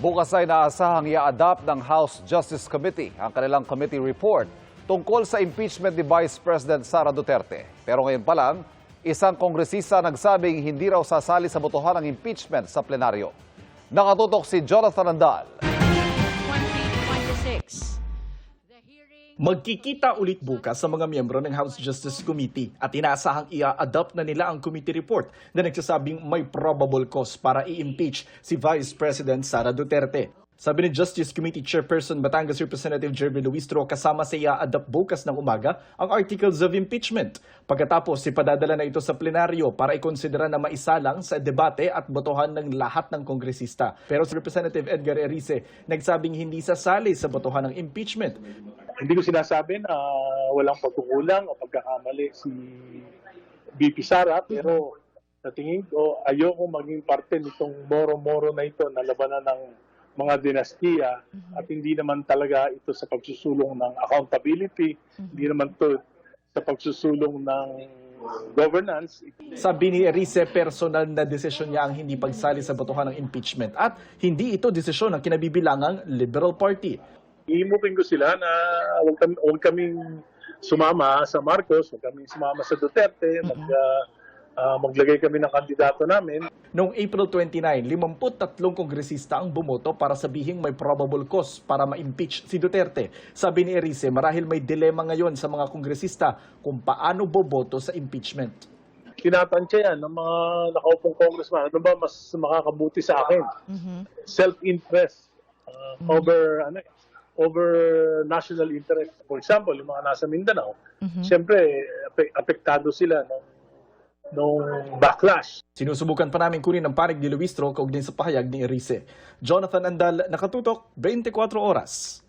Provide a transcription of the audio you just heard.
Bukas ay naasahang i-adapt ng House Justice Committee ang kanilang committee report tungkol sa impeachment ni Vice President Sara Duterte. Pero ngayon pa lang, isang kongresista nagsabing hindi raw sasali sa botohan ng impeachment sa plenaryo. Nakatutok si Jonathan Andal. 2026. Magkikita ulit bukas sa mga miyembro ng House Justice Committee at inaasahang i-adopt na nila ang committee report na nagsasabing may probable cause para i-impeach si Vice President Sara Duterte. Sabi ni Justice Committee Chairperson Batangas Representative Jeremy Luistro, kasama sa i-adopt bukas ng umaga ang articles of impeachment. Pagkatapos, ipadadala na ito sa plenaryo para ikonsidera na maisalang sa debate at botohan ng lahat ng kongresista. Pero si Representative Edgar Erice nagsabing hindi sasali sa botohan ng impeachment. Hindi ko sinasabi na walang pagkukulang o pagkakamali si VP Sara, pero sa tingin ko ayoko maging parte nitong moro-moro na ito na labanan ng mga dinastiya at hindi naman talaga ito sa pagsusulong ng accountability, hindi naman ito sa pagsusulong ng governance. Sabi ni Erice, personal na desisyon niya ang hindi pagsali sa botohan ng impeachment at hindi ito desisyon ng kinabibilangang Liberal Party. Iimupin ko sila na huwag kaming sumama sa Marcos, huwag kaming sumama sa Duterte, maglagay kami ng kandidato namin. Noong April 29, 53 kongresista ang bumoto para sabihing may probable cause para ma-impeach si Duterte. Sabi ni Erice, marahil may dilema ngayon sa mga kongresista kung paano boboto sa impeachment. Tinatansya yan ng mga nakaupong congressman. Ano ba mas makakabuti sa akin? Self-interest over national interest. For example, yung mga nasa Mindanao, siyempre apektado sila nung backlash. Sinusubukan pa namin kunin ang panig ni Luistro kaugnay sa pahayag ni Erice. Jonathan Andal, Nakatutok, 24 Oras.